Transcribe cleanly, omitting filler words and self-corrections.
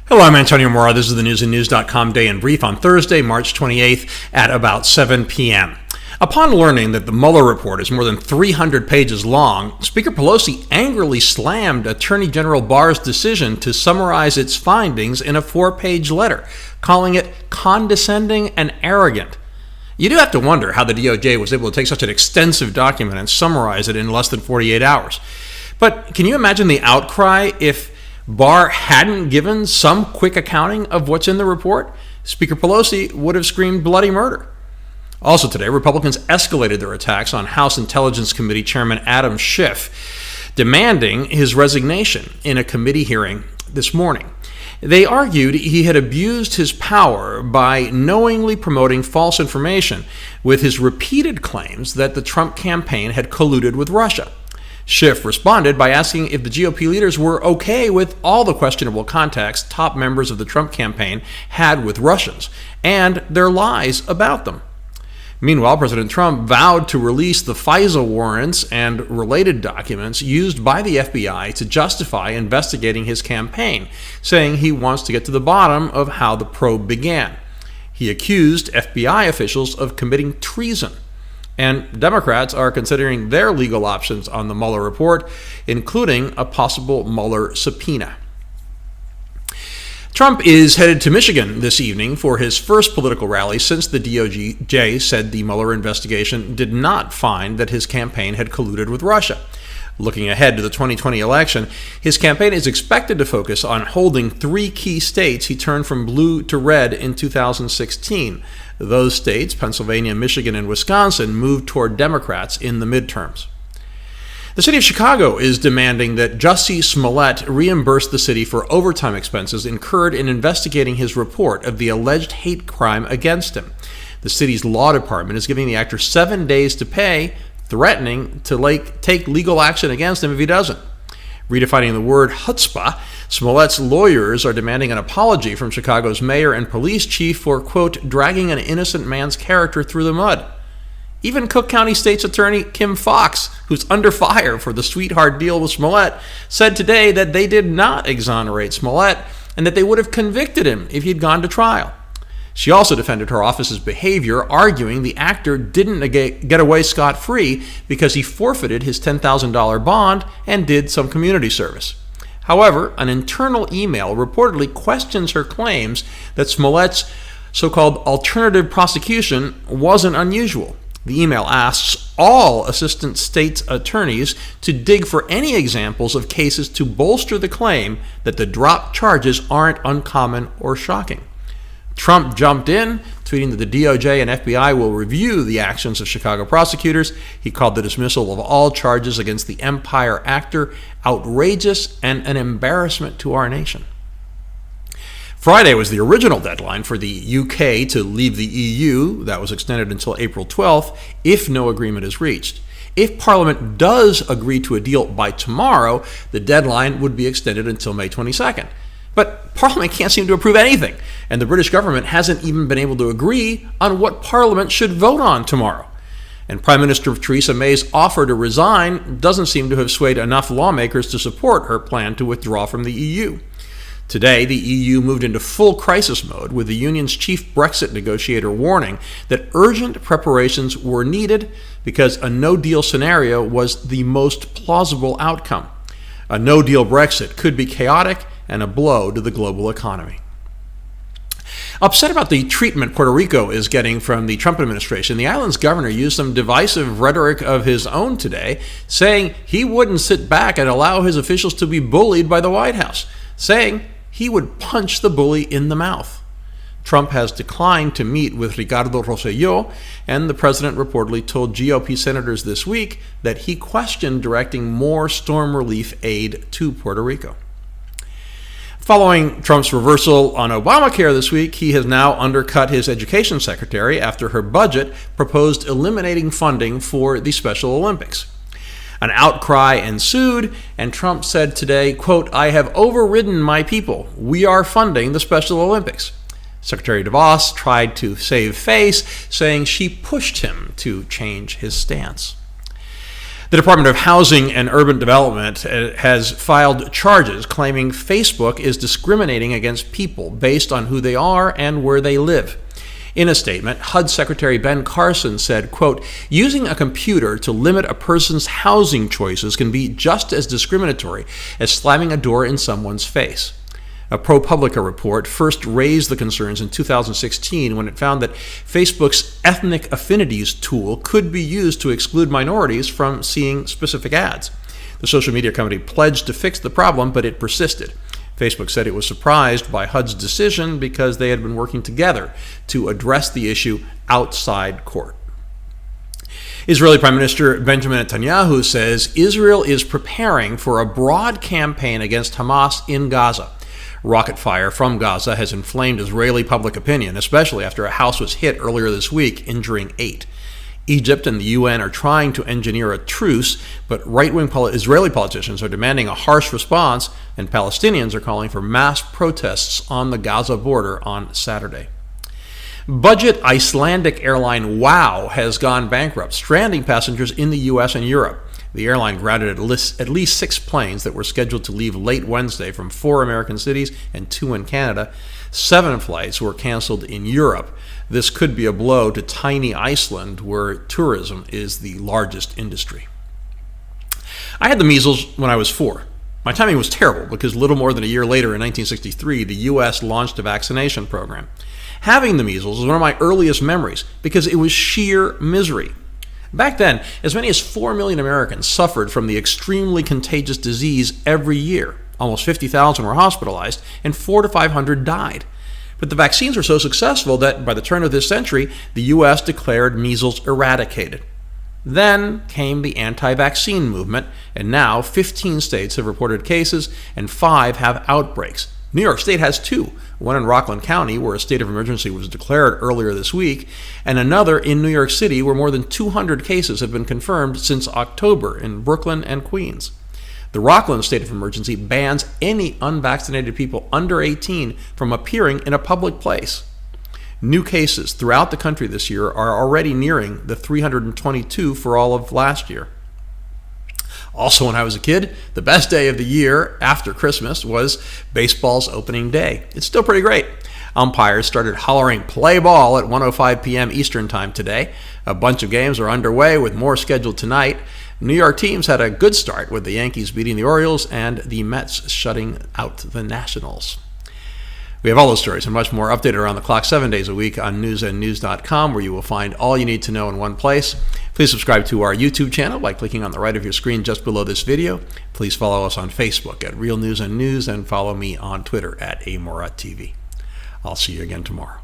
Hello, I'm Antonio Mora. This is the News and News.com Day in Brief on Thursday, March 28th at about 7 p.m. Upon learning that the Mueller report is more than 300 pages long, Speaker Pelosi angrily slammed Attorney General Barr's decision to summarize its findings in a 4-page letter, calling it condescending and arrogant. You do have to wonder how the DOJ was able to take such an extensive document and summarize it in less than 48 hours. But can you imagine the outcry if Barr hadn't given some quick accounting of what's in the report? Speaker Pelosi would have screamed bloody murder. Also today, Republicans escalated their attacks on House Intelligence Committee Chairman Adam Schiff, demanding his resignation in a committee hearing this morning. They argued he had abused his power by knowingly promoting false information with his repeated claims that the Trump campaign had colluded with Russia. Schiff responded by asking if the GOP leaders were okay with all the questionable contacts top members of the Trump campaign had with Russians and their lies about them. Meanwhile, President Trump vowed to release the FISA warrants and related documents used by the FBI to justify investigating his campaign, saying he wants to get to the bottom of how the probe began. He accused FBI officials of committing treason. And Democrats are considering their legal options on the Mueller report, including a possible Mueller subpoena. Trump is headed to Michigan this evening for his first political rally since the DOJ said the Mueller investigation did not find that his campaign had colluded with Russia. Looking ahead to the 2020 election, his campaign is expected to focus on holding 3 key states he turned from blue to red in 2016. Those states, Pennsylvania, Michigan, and Wisconsin, moved toward Democrats in the midterms. The city of Chicago is demanding that Jussie Smollett reimburse the city for overtime expenses incurred in investigating his report of the alleged hate crime against him. The city's law department is giving the actor 7 days to pay, threatening to take legal action against him if he doesn't. Redefining the word chutzpah, Smollett's lawyers are demanding an apology from Chicago's mayor and police chief for, quote, dragging an innocent man's character through the mud. Even Cook County State's Attorney Kim Foxx, who's under fire for the sweetheart deal with Smollett, said today that they did not exonerate Smollett and that they would have convicted him if he'd gone to trial. She also defended her office's behavior, arguing the actor didn't get away scot-free because he forfeited his $10,000 bond and did some community service. However, an internal email reportedly questions her claims that Smollett's so-called alternative prosecution wasn't unusual. The email asks all assistant state attorneys to dig for any examples of cases to bolster the claim that the dropped charges aren't uncommon or shocking. Trump jumped in, tweeting that the DOJ and FBI will review the actions of Chicago prosecutors. He called the dismissal of all charges against the Empire actor outrageous and an embarrassment to our nation. Friday was the original deadline for the UK to leave the EU. That was extended until April 12th if no agreement is reached. If Parliament does agree to a deal by tomorrow, the deadline would be extended until May 22nd. But Parliament can't seem to approve anything, and the British government hasn't even been able to agree on what Parliament should vote on tomorrow. And Prime Minister Theresa May's offer to resign doesn't seem to have swayed enough lawmakers to support her plan to withdraw from the EU. Today, the EU moved into full crisis mode, with the union's chief Brexit negotiator warning that urgent preparations were needed because a no-deal scenario was the most plausible outcome. A no-deal Brexit could be chaotic and a blow to the global economy. Upset about the treatment Puerto Rico is getting from the Trump administration, the island's governor used some divisive rhetoric of his own today, saying he wouldn't sit back and allow his officials to be bullied by the White House, saying he would punch the bully in the mouth. Trump has declined to meet with Ricardo Rosselló, and the president reportedly told GOP senators this week that he questioned directing more storm relief aid to Puerto Rico. Following Trump's reversal on Obamacare this week, he has now undercut his education secretary after her budget proposed eliminating funding for the Special Olympics. An outcry ensued, and Trump said today, quote, I have overridden my people. We are funding the Special Olympics. Secretary DeVos tried to save face, saying she pushed him to change his stance. The Department of Housing and Urban Development has filed charges claiming Facebook is discriminating against people based on who they are and where they live. In a statement, HUD Secretary Ben Carson said, quote, "Using a computer to limit a person's housing choices can be just as discriminatory as slamming a door in someone's face." A ProPublica report first raised the concerns in 2016 when it found that Facebook's ethnic affinities tool could be used to exclude minorities from seeing specific ads. The social media company pledged to fix the problem, but it persisted. Facebook said it was surprised by HUD's decision because they had been working together to address the issue outside court. Israeli Prime Minister Benjamin Netanyahu says Israel is preparing for a broad campaign against Hamas in Gaza. Rocket fire from Gaza has inflamed Israeli public opinion, especially after a house was hit earlier this week, injuring 8. Egypt and the UN are trying to engineer a truce, but right-wing Israeli politicians are demanding a harsh response, and Palestinians are calling for mass protests on the Gaza border on Saturday. Budget Icelandic airline WOW has gone bankrupt, stranding passengers in the U.S. and Europe. The airline grounded at least 6 planes that were scheduled to leave late Wednesday from 4 American cities and 2 in Canada. 7 flights were canceled in Europe. This could be a blow to tiny Iceland, where tourism is the largest industry. I had the measles when I was 4. My timing was terrible because little more than a year later, in 1963, the U.S. launched a vaccination program. Having the measles was one of my earliest memories because it was sheer misery. Back then, as many as 4 million Americans suffered from the extremely contagious disease every year. Almost 50,000 were hospitalized, and 400 to 500 died. But the vaccines were so successful that by the turn of this century, the U.S. declared measles eradicated. Then came the anti-vaccine movement, and now 15 states have reported cases, and 5 have outbreaks. New York State has 2, one in Rockland County, where a state of emergency was declared earlier this week, and another in New York City, where more than 200 cases have been confirmed since October in Brooklyn and Queens. The Rockland state of emergency bans any unvaccinated people under 18 from appearing in a public place. New cases throughout the country this year are already nearing the 322 for all of last year. Also, when I was a kid, the best day of the year after Christmas was baseball's opening day. It's still pretty great. Umpires started hollering "play ball" at 1:05 p.m. Eastern Time today. A bunch of games are underway, with more scheduled tonight. New York teams had a good start, with the Yankees beating the Orioles and the Mets shutting out the Nationals. We have all those stories and much more updated around the clock 7 days a week on newsandnews.com, where you will find all you need to know in one place. Please subscribe to our YouTube channel by clicking on the right of your screen just below this video. Please follow us on Facebook at Real News and News, and follow me on Twitter at AMoraTV. I'll see you again tomorrow.